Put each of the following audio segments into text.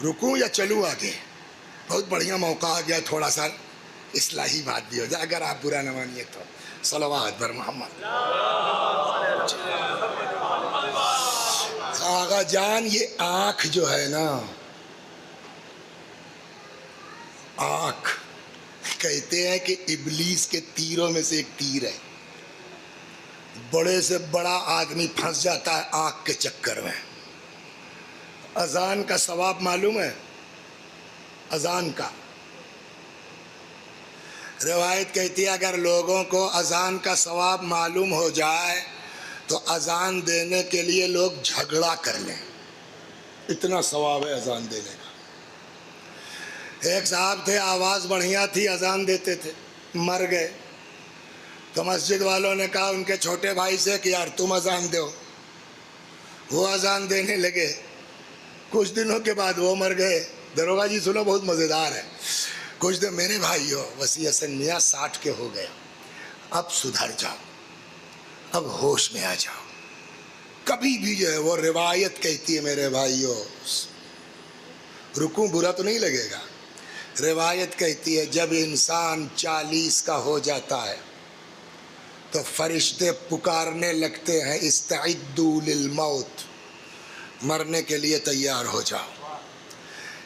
رکوں یا چلوں آگے؟ بہت بڑھیا موقع آ گیا، تھوڑا سا اصلاحی بات بھی ہو جائے، اگر آپ برا نہ مانیے تو۔ صلوات بر محمد۔ آغا جان، یہ آنکھ جو ہے نا، آنکھ کہتے ہیں کہ ابلیس کے تیروں میں سے ایک تیر ہے۔ بڑے سے بڑا آدمی پھنس جاتا ہے آنکھ کے چکر میں۔ اذان کا ثواب معلوم ہے؟ اذان کا روایت کہتی ہے اگر لوگوں کو اذان کا ثواب معلوم ہو جائے تو اذان دینے کے لیے لوگ جھگڑا کر لیں، اتنا ثواب ہے اذان دینے کا۔ ایک صاحب تھے، آواز بڑھیا تھی، اذان دیتے تھے، مر گئے۔ تو مسجد والوں نے کہا ان کے چھوٹے بھائی سے کہ یار تم اذان دو۔ وہ اذان دینے لگے، کچھ دنوں کے بعد وہ مر گئے۔ دروگا جی سنو، بہت مزیدار ہے۔ کچھ دن میرے بھائیو، وسیع حسن میاں 60 کے ہو گئے، اب سدھر جاؤ، اب ہوش میں آ جاؤ۔ کبھی بھی جو ہے وہ روایت کہتی ہے میرے بھائیو، رکوں برا تو نہیں لگے گا، روایت کہتی ہے جب انسان 40 کا ہو جاتا ہے تو فرشتے پکارنے لگتے ہیں استعدوا للموت، مرنے کے لیے تیار ہو جاؤ۔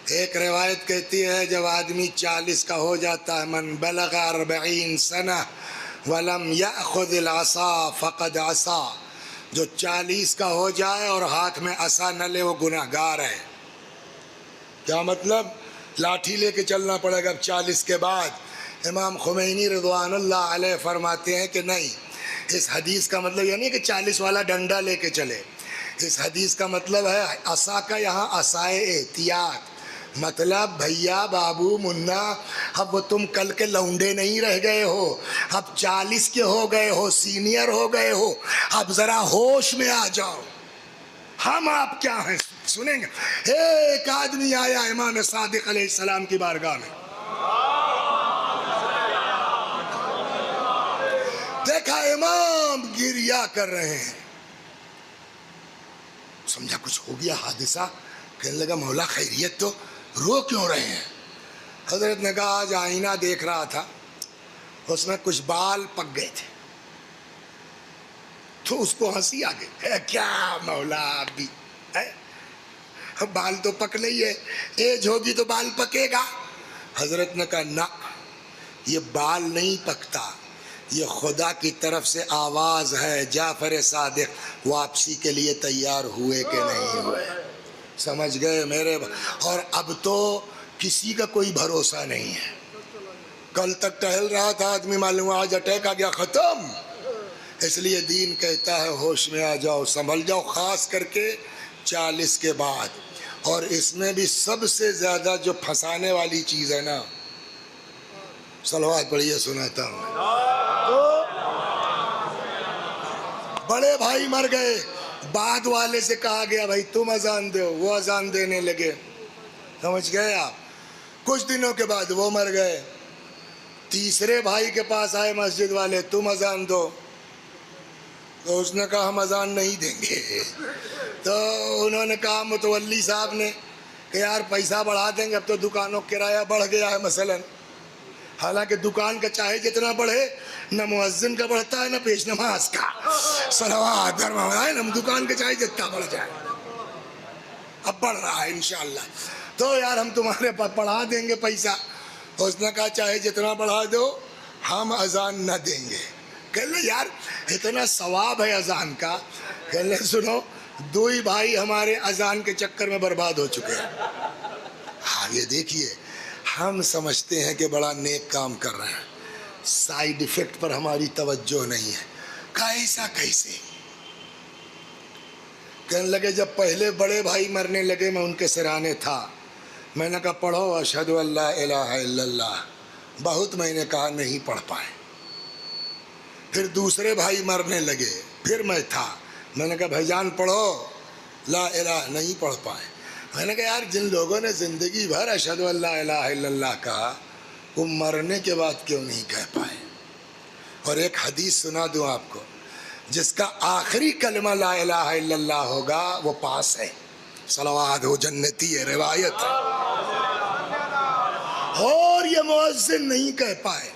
ایک روایت کہتی ہے جب آدمی 40 کا ہو جاتا ہے، من بلغ 40 سنہ ولم یأخذ العصا فقد عصا، جو 40 کا ہو جائے اور ہاتھ میں عصا نہ لے وہ گناہگار ہے۔ کیا مطلب؟ لاٹھی لے کے چلنا پڑے گا اب 40 کے بعد۔ امام خمینی رضوان اللہ علیہ فرماتے ہیں کہ نہیں، اس حدیث کا مطلب یہ نہیں کہ 40 والا ڈنڈا لے کے چلے، اس حدیث کا مطلب ہے عصا کا یہاں عصائے احتیاط، مطلب بھیا بابو منا، اب وہ تم کل کے لونڈے نہیں رہ گئے ہو، اب 40 کے ہو گئے ہو، سینئر ہو گئے ہو، اب ذرا ہوش میں آ جاؤ۔ ہم آپ کیا ہیں سنیں گے؟ ایک آدمی آیا امام صادق علیہ السلام کی بارگاہ میں، دیکھا امام گریا کر رہے ہیں، سمجھا کچھ ہو گیا حادثہ، کہنے لگا مولا خیریت تو، رو کیوں رہے ہیں؟ حضرت نے کہا آج آئینہ دیکھ رہا تھا، اس میں کچھ بال پک گئے تھے، تو اس کو ہنسی آ گئی، کیا مولا بھی بال تو پک نہیں ہے، ایج ہوگی تو بال پکے گا۔ حضرت نے کہا نہ، یہ بال نہیں پکتا، یہ خدا کی طرف سے آواز ہے، جعفر صادق واپسی کے لیے تیار ہوئے کہ نہیں ہوئے؟ سمجھ گئے میرے؟ اور اب تو کسی کا کوئی بھروسہ نہیں ہے۔ کل تک ٹہل رہا تھا آدمی، معلوم آج اٹیک آ گیا، ختم۔ اس لیے دین کہتا ہے ہوش میں آ جاؤ، سنبھل جاؤ، خاص کر کے 40 کے بعد۔ اور اس میں بھی سب سے زیادہ جو پھنسانے والی چیز ہے نا، صلوات پڑھیے سناتا ہوں، بڑے بھائی مر گئے، بعد والے سے کہا گیا بھائی تم اذان دو، وہ اذان دینے لگے، سمجھ گئے آپ؟ کچھ دنوں کے بعد وہ مر گئے، تیسرے بھائی کے پاس آئے مسجد والے، تم اذان دو، تو اس نے کہا ہم اذان نہیں دیں گے۔ تو انہوں نے کہا متولی صاحب نے کہ یار پیسہ بڑھا دیں گے، اب تو دکانوں کرایہ بڑھ گیا ہے مثلاً، حالانکہ دکان کا چاہے جتنا بڑھے، نہ مؤذن کا بڑھتا ہے نہ پیش نماز کا، صلوات ہے نا، دکان کا چاہے جتنا بڑھ جائے، اب بڑھ رہا ہے انشاءاللہ، تو یار ہم تمہارے پاس بڑھا دیں گے پیسہ۔ اس نے کہا چاہے جتنا بڑھا دو، ہم اذان نہ دیں گے۔ کہنے یار اتنا ثواب ہے اذان کا، کہنے سنو دو ہی بھائی ہمارے اذان کے چکر میں برباد ہو چکے ہیں۔ ہاں یہ دیکھیے، ہم سمجھتے ہیں کہ بڑا نیک کام کر رہے ہیں، سائیڈ ایفیکٹ پر ہماری توجہ نہیں ہے۔ کیسا کیسے؟ کہنے لگے جب پہلے بڑے بھائی مرنے لگے میں ان کے سرانے تھا، میں نے کہا پڑھو اشہد ان لا الہ الا اللہ، بہت میں نے کہا نہیں پڑھ پائے۔ پھر دوسرے بھائی مرنے لگے، پھر میں تھا، میں نے کہا بھائی جان پڑھو لا الہ، نہیں پڑھ پائے۔ میں نے کہا یار جن لوگوں نے زندگی بھر اشہد ان لا الہ الا اللہ کہا، وہ مرنے کے بعد کیوں نہیں کہہ پائے؟ اور ایک حدیث سنا دوں آپ کو، جس کا آخری کلمہ لا الہ الا اللہ ہوگا وہ پاس ہے، صلوات ہو جنتی ہے، روایت ہے. اور یہ مؤذن نہیں کہہ پائے،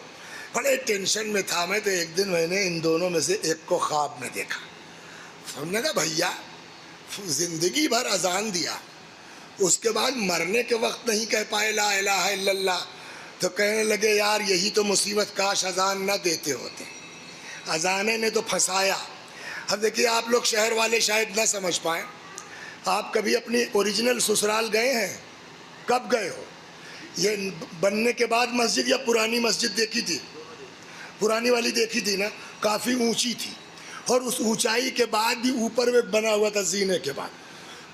بڑے ٹینشن میں تھا میں. تو ایک دن میں نے ان دونوں میں سے ایک کو خواب میں دیکھا. ہم نے کہا بھیا زندگی بھر اذان دیا، اس کے بعد مرنے کے وقت نہیں کہہ پائے لا الہ الا اللہ. تو کہنے لگے یار یہی تو مصیبت، کاش اذان نہ دیتے ہوتے، اذانے نے تو پھنسایا. اب دیکھیے آپ لوگ شہر والے شاید نہ سمجھ پائیں، آپ کبھی اپنی اوریجنل سسرال گئے ہیں؟ کب گئے ہو؟ یہ بننے کے بعد مسجد یا پرانی مسجد دیکھی تھی؟ پرانی والی دیکھی تھی نا، کافی اونچی تھی، اور اس اونچائی کے بعد بھی اوپر میں بنا ہوا تھا زینے کے بعد.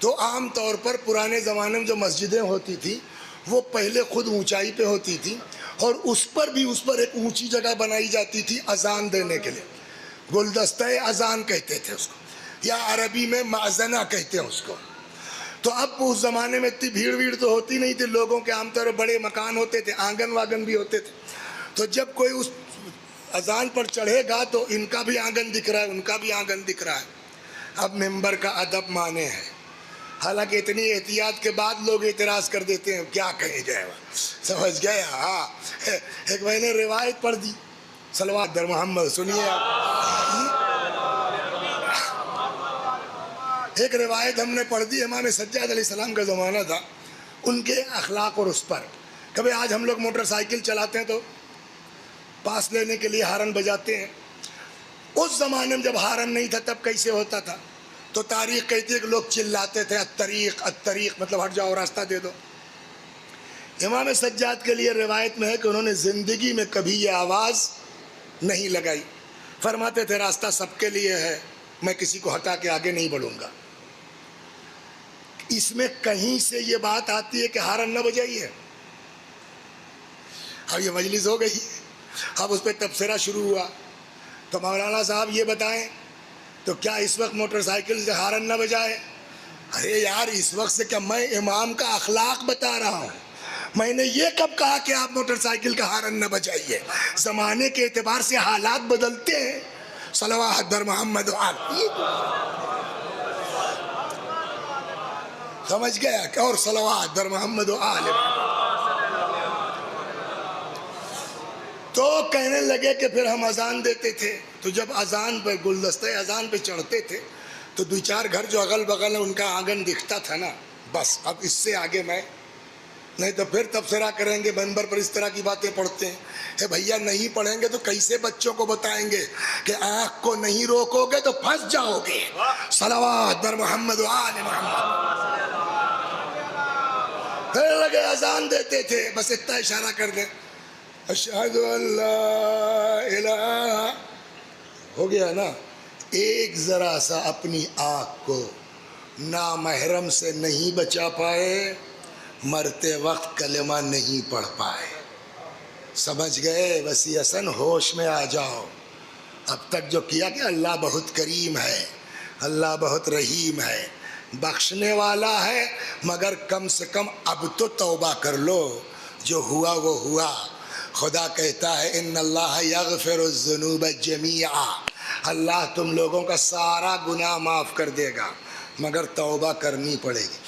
تو عام طور پر پرانے زمانے میں جو مسجدیں ہوتی تھی وہ پہلے خود اونچائی پہ ہوتی تھی، اور اس پر ایک اونچی جگہ بنائی جاتی تھی اذان دینے کے لیے. گلدستہ اذان کہتے تھے اس کو، یا عربی میں معزنہ کہتے ہیں اس کو. تو اب اس زمانے میں اتنی بھیڑ تو ہوتی نہیں تھی، لوگوں کے عام طور پر بڑے مکان ہوتے تھے، آنگن واگن بھی ہوتے تھے. تو جب کوئی اس اذان پر چڑھے گا تو ان کا بھی آنگن دکھ رہا ہے، ان کا بھی آنگن دکھ رہا ہے. اب ممبر کا ادب مانے ہے، حالانکہ اتنی احتیاط کے بعد لوگ اعتراض کر دیتے ہیں کیا کہیں گے، سمجھ گئے؟ ہاں ایک میں نے روایت پڑھ دی، صلوات در محمد سنیے آپ. ایک روایت ہم نے پڑھ دی، امام سجاد علیہ السلام کا زمانہ تھا، ان کے اخلاق اور اس پر. کبھی آج ہم لوگ موٹر سائیکل چلاتے ہیں تو پاس لینے کے لیے ہارن بجاتے ہیں. اس زمانے میں جب ہارن نہیں تھا تب کیسے ہوتا تھا؟ تو تاریخ کہتی ہے کہ لوگ چلاتے تھے الطریق الطریق، مطلب ہٹ جاؤ، راستہ دے دو. امام سجاد کے لیے روایت میں ہے کہ انہوں نے زندگی میں کبھی یہ آواز نہیں لگائی. فرماتے تھے راستہ سب کے لیے ہے، میں کسی کو ہٹا کے آگے نہیں بڑھوں گا. اس میں کہیں سے یہ بات آتی ہے کہ ہارن نہ بجائیے؟ اب یہ مجلس ہو گئی، اب اس پہ تبصرہ شروع ہوا. تو مولانا صاحب یہ بتائیں تو کیا اس وقت موٹر سائیکل سے ہارن نہ بجائے؟ ارے یار اس وقت سے کیا، میں امام کا اخلاق بتا رہا ہوں. میں نے یہ کب کہا کہ آپ موٹر سائیکل کا ہارن نہ بجائیے؟ زمانے کے اعتبار سے حالات بدلتے ہیں. صلوات در محمد سمجھ گیا؟ اور صلوات در محمد و آل. تو کہنے لگے کہ پھر ہم اذان دیتے تھے، تو جب اذان پہ گلدستہ اذان پہ چڑھتے تھے تو دو چار گھر جو اگل بغل ہے ان کا آنگن دکھتا تھا نا، بس. اب اس سے آگے میں نہیں تو پھر تبصرہ کریں گے، منبر پر اس طرح کی باتیں پڑھتے ہیں. اے بھیا نہیں پڑھیں گے تو کیسے بچوں کو بتائیں گے کہ آنکھ کو نہیں روکو گے تو پھنس جاؤ گے؟ صلوات در محمد و آل محمد. پھر لگے اذان دیتے تھے، بس اتنا اشارہ کر دیں اشہد ان لا الہ، ہو گیا نا. ایک ذرا سا اپنی آنکھ کو نامحرم سے نہیں بچا پائے، مرتے وقت کلمہ نہیں پڑھ پائے. سمجھ گئے؟ وسیعاً ہوش میں آ جاؤ. اب تک جو کیا کہ اللہ بہت کریم ہے، اللہ بہت رحیم ہے، بخشنے والا ہے، مگر کم سے کم اب تو توبہ کر لو. جو ہوا وہ ہوا. خدا کہتا ہے ان اللہ یغفر الذنوب جمیعا، اللہ تم لوگوں کا سارا گناہ معاف کر دے گا، مگر توبہ کرنی پڑے گی.